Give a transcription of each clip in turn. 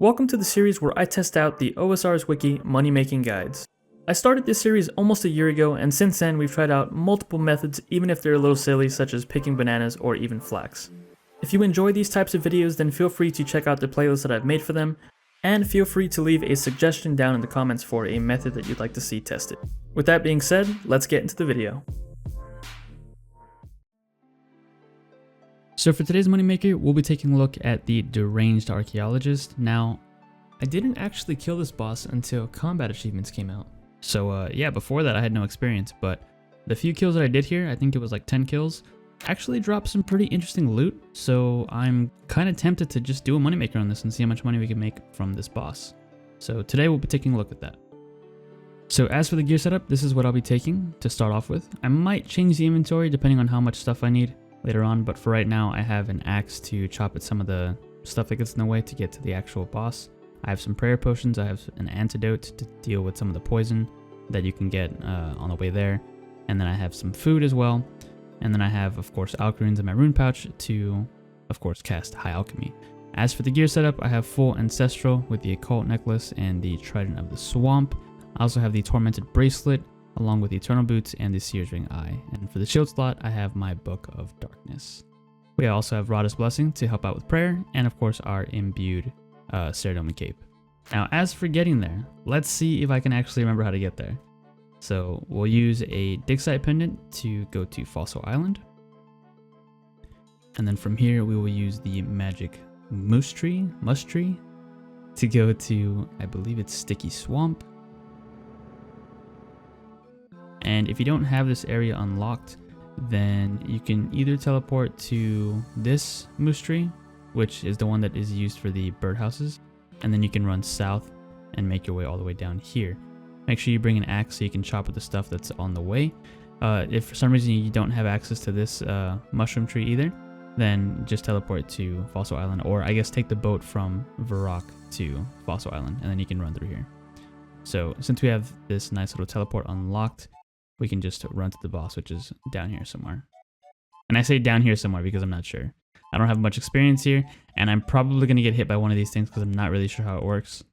Welcome to the series where I test out the OSRS Wiki money-making guides. I started this series almost a year ago, and since then we've tried out multiple methods even if they're a little silly, such as picking bananas or even flax. If you enjoy these types of videos, then feel free to check out the playlist that I've made for them, and feel free to leave a suggestion down in the comments for a method that you'd like to see tested. With that being said, let's get into the video. So for today's moneymaker, we'll be taking a look at the Deranged Archaeologist. Now, I didn't actually kill this boss until combat achievements came out. So yeah, before that I had no experience, but the few kills that I did here, I think it was like 10 kills, actually dropped some pretty interesting loot. So I'm kind of tempted to just do a moneymaker on this and see how much money we can make from this boss. So today we'll be taking a look at that. So as for the gear setup, this is what I'll be taking to start off with. I might change the inventory depending on how much stuff I need later on, but for right now I have an axe to chop at some of the stuff that gets in the way to get to the actual boss. I have some prayer potions, I have an antidote to deal with some of the poison that you can get on the way there, and then I have some food as well, and then I have of course alchemy in my rune pouch to of course cast high alchemy. As for the gear setup, I have full ancestral with the occult necklace and the trident of the swamp. I also have the tormented bracelet along with the eternal boots and the seer's ring eye, and for the shield slot I have my book of darkness. We also have Rada's blessing to help out with prayer, and of course our imbued Ceridonian cape. Now as for getting there, let's see if I can actually remember how to get there. So we'll use a dig site pendant to go to Fossil Island, and then from here we will use the magic musk tree to go to, I believe it's Sticky Swamp. And if you don't have this area unlocked, then you can either teleport to this moose tree, which is the one that is used for the birdhouses, and then you can run south and make your way all the way down here. Make sure you bring an axe so you can chop at the stuff that's on the way. If for some reason you don't have access to this mushroom tree either, then just teleport to Fossil Island, or I guess take the boat from Varrock to Fossil Island, and then you can run through here. So since we have this nice little teleport unlocked, we can just run to the boss, which is down here somewhere. And I say down here somewhere because I'm not sure. I don't have much experience here, and I'm probably going to get hit by one of these things because I'm not really sure how it works.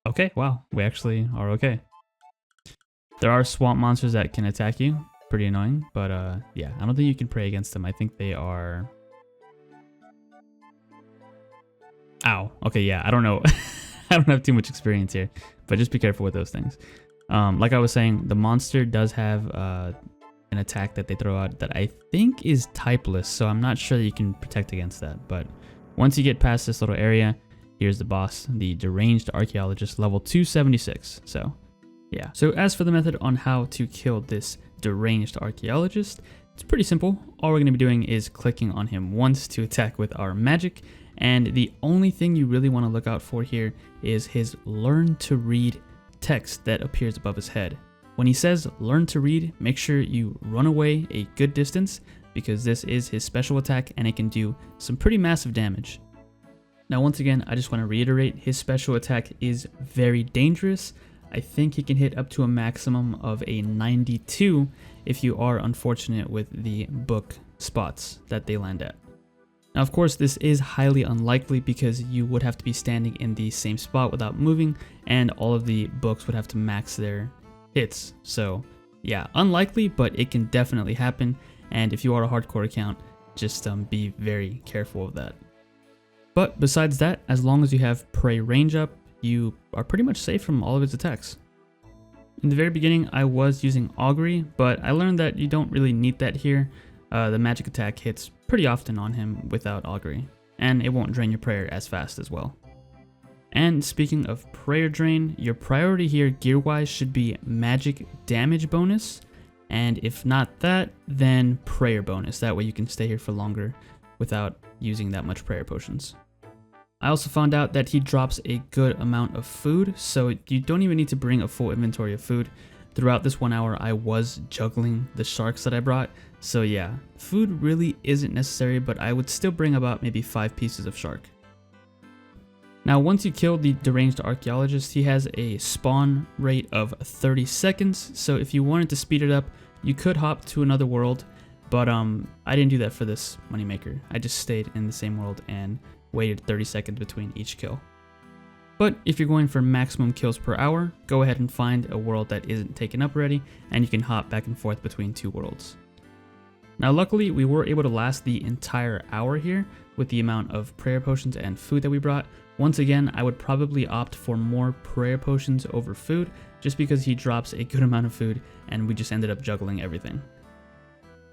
Okay, wow, we actually are okay. There are swamp monsters that can attack you, pretty annoying, but yeah, I don't think you can pray against them. I think they are... Ow, okay, yeah, I don't know. I don't have too much experience here, but just be careful with those things. Like I was saying, the monster does have an attack that they throw out that I think is typeless, so I'm not sure that you can protect against that. But once you get past this little area, here's the boss, the Deranged Archaeologist, level 276. So yeah. So as for the method on how to kill this Deranged Archaeologist, it's pretty simple. All we're going to be doing is clicking on him once to attack with our magic, and the only thing you really want to look out for here is his learn to read text that appears above his head. When he says learn to read, make sure you run away a good distance because this is his special attack and it can do some pretty massive damage. Now once again, I just want to reiterate, his special attack is very dangerous. I think he can hit up to a maximum of a 92 if you are unfortunate with the book spots that they land at. Now of course this is highly unlikely because you would have to be standing in the same spot without moving, and all of the books would have to max their hits. So yeah, unlikely, but it can definitely happen, and if you are a hardcore account, just be very careful of that. But besides that, as long as you have prey range up, you are pretty much safe from all of its attacks. In the very beginning I was using augury, but I learned that you don't really need that here. The magic attack hits pretty often on him without augury, and it won't drain your prayer as fast as well. And speaking of prayer drain, your priority here gear-wise should be magic damage bonus, and if not that, then prayer bonus. That way you can stay here for longer without using that much prayer potions. I also found out that he drops a good amount of food, so you don't even need to bring a full inventory of food. Throughout this 1 hour, I was juggling the sharks that I brought, so yeah, food really isn't necessary, but I would still bring about maybe 5 pieces of shark. Now once you kill the Deranged Archaeologist, he has a spawn rate of 30 seconds, so if you wanted to speed it up, you could hop to another world, but I didn't do that for this moneymaker. I just stayed in the same world and waited 30 seconds between each kill. But if you're going for maximum kills per hour, go ahead and find a world that isn't taken up already, and you can hop back and forth between 2 worlds. Now luckily we were able to last the entire hour here with the amount of prayer potions and food that we brought. Once again, I would probably opt for more prayer potions over food, just because he drops a good amount of food and we just ended up juggling everything.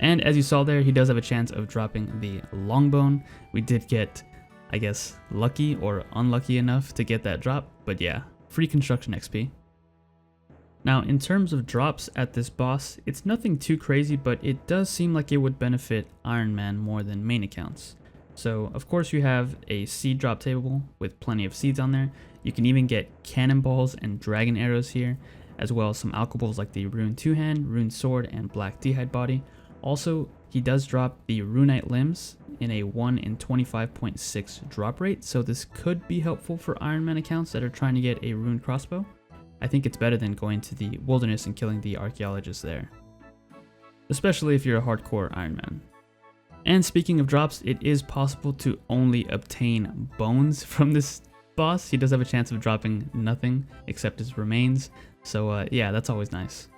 And as you saw there, he does have a chance of dropping the longbone. We did get, I guess, lucky or unlucky enough to get that drop, but yeah, free construction XP. Now, in terms of drops at this boss, it's nothing too crazy, but it does seem like it would benefit Iron Man more than main accounts. So, of course, you have a seed drop table with plenty of seeds on there. You can even get cannonballs and dragon arrows here, as well as some alchables like the Rune 2-hand, Rune Sword, and Black D'hide Body. Also, he does drop the Runite Limbs in a 1 in 25.6 drop rate, so this could be helpful for Iron Man accounts that are trying to get a Rune Crossbow. I think it's better than going to the wilderness and killing the archaeologist there, especially if you're a hardcore Iron Man. And speaking of drops, it is possible to only obtain bones from this boss. He does have a chance of dropping nothing except his remains, so yeah, that's always nice.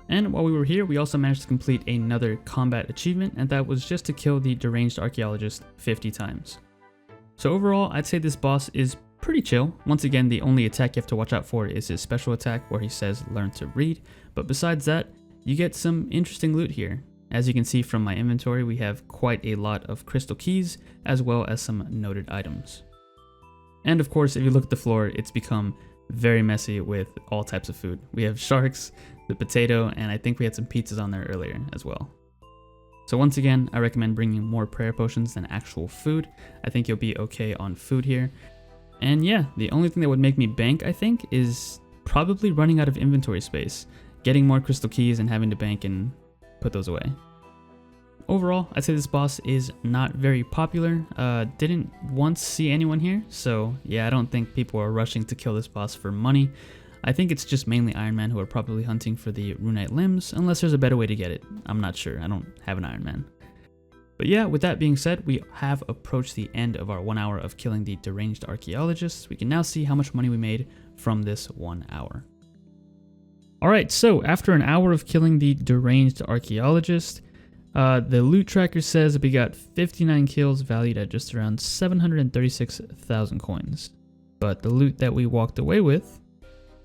And while we were here, we also managed to complete another combat achievement, and that was just to kill the Deranged Archaeologist 50 times. So overall, I'd say this boss is pretty chill. Once again, the only attack you have to watch out for is his special attack where he says learn to read, but besides that, you get some interesting loot here. As you can see from my inventory, we have quite a lot of crystal keys as well as some noted items. And of course, if you look at the floor, it's become very messy with all types of food. We have sharks, the potato, and I think we had some pizzas on there earlier as well. So once again, I recommend bringing more prayer potions than actual food. I think you'll be okay on food here. And yeah, the only thing that would make me bank, I think, is probably running out of inventory space, getting more crystal keys and having to bank and put those away. Overall, I'd say this boss is not very popular. Didn't once see anyone here, so yeah, I don't think people are rushing to kill this boss for money. I think it's just mainly Iron Man who are probably hunting for the Runite Limbs, unless there's a better way to get it. I'm not sure, I don't have an Iron Man. But yeah, with that being said, we have approached the end of our 1 hour of killing the Deranged Archaeologist. We can now see how much money we made from this 1 hour. Alright, so after an hour of killing the Deranged Archaeologist, the loot tracker says that we got 59 kills valued at just around 736,000 coins. But the loot that we walked away with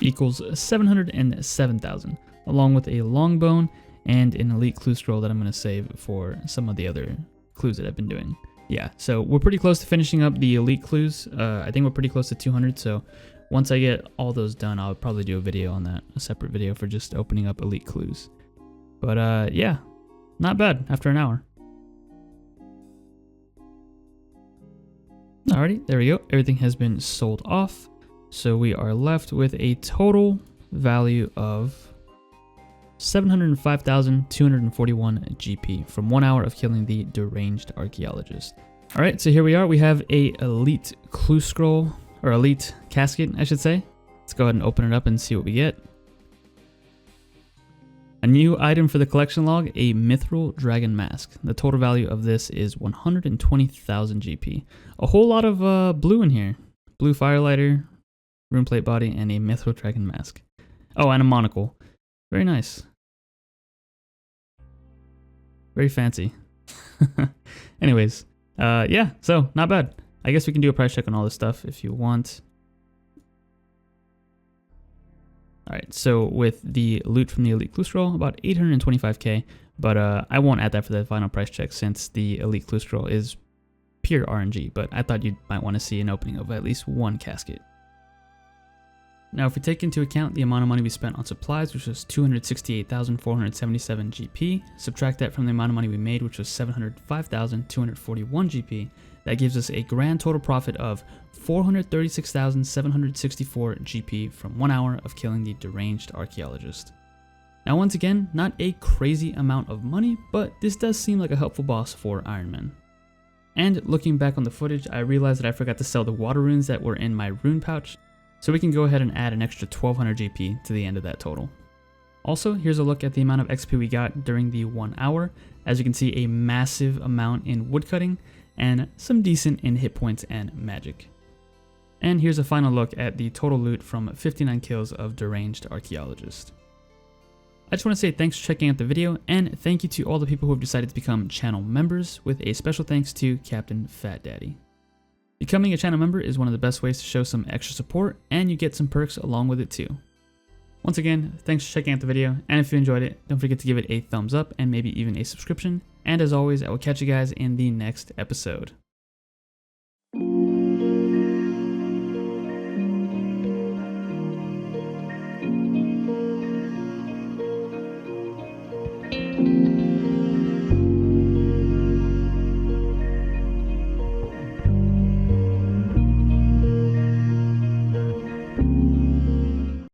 equals 707,000, along with a longbone and an elite clue scroll that I'm going to save for some of the other clues that I've been doing. Yeah, so we're pretty close to finishing up the elite clues. I think we're pretty close to 200, so once I get all those done, I'll probably do a video on that, a separate video for just opening up elite clues. But yeah, not bad after an hour. Alrighty, there we go. Everything has been sold off. So we are left with a total value of 705,241 GP from 1 hour of killing the Deranged Archaeologist. Alright, so here we are. We have a elite clue scroll, or elite casket, I should say. Let's go ahead and open it up and see what we get. A new item for the collection log, a Mithril Dragon Mask. The total value of this is 120,000 GP. A whole lot of blue in here. Blue Firelighter, Runeplate Body, and a Mithril Dragon Mask. Oh, and a monocle. Very nice. Very fancy. Anyways, yeah, so not bad. I guess we can do a price check on all this stuff if you want. Alright, so with the loot from the Elite Clue Scroll, about 825k, but I won't add that for the final price check since the Elite Clue Scroll is pure RNG, but I thought you might want to see an opening of at least one casket. Now, if we take into account the amount of money we spent on supplies, which was 268,477 GP, subtract that from the amount of money we made, which was 705,241 GP, that gives us a grand total profit of 436,764 GP from 1 hour of killing the Deranged Archaeologist. Now, once again, not a crazy amount of money, but this does seem like a helpful boss for Iron Man. And looking back on the footage, I realized that I forgot to sell the water runes that were in my rune pouch, so we can go ahead and add an extra 1200 GP to the end of that total. Also, here's a look at the amount of XP we got during the 1 hour. As you can see, a massive amount in woodcutting, and some decent in hit points and magic. And here's a final look at the total loot from 59 kills of Deranged Archaeologist. I just want to say thanks for checking out the video, and thank you to all the people who have decided to become channel members, with a special thanks to Captain Fat Daddy. Becoming a channel member is one of the best ways to show some extra support, and you get some perks along with it too. Once again, thanks for checking out the video, and if you enjoyed it, don't forget to give it a thumbs up and maybe even a subscription. And as always, I will catch you guys in the next episode.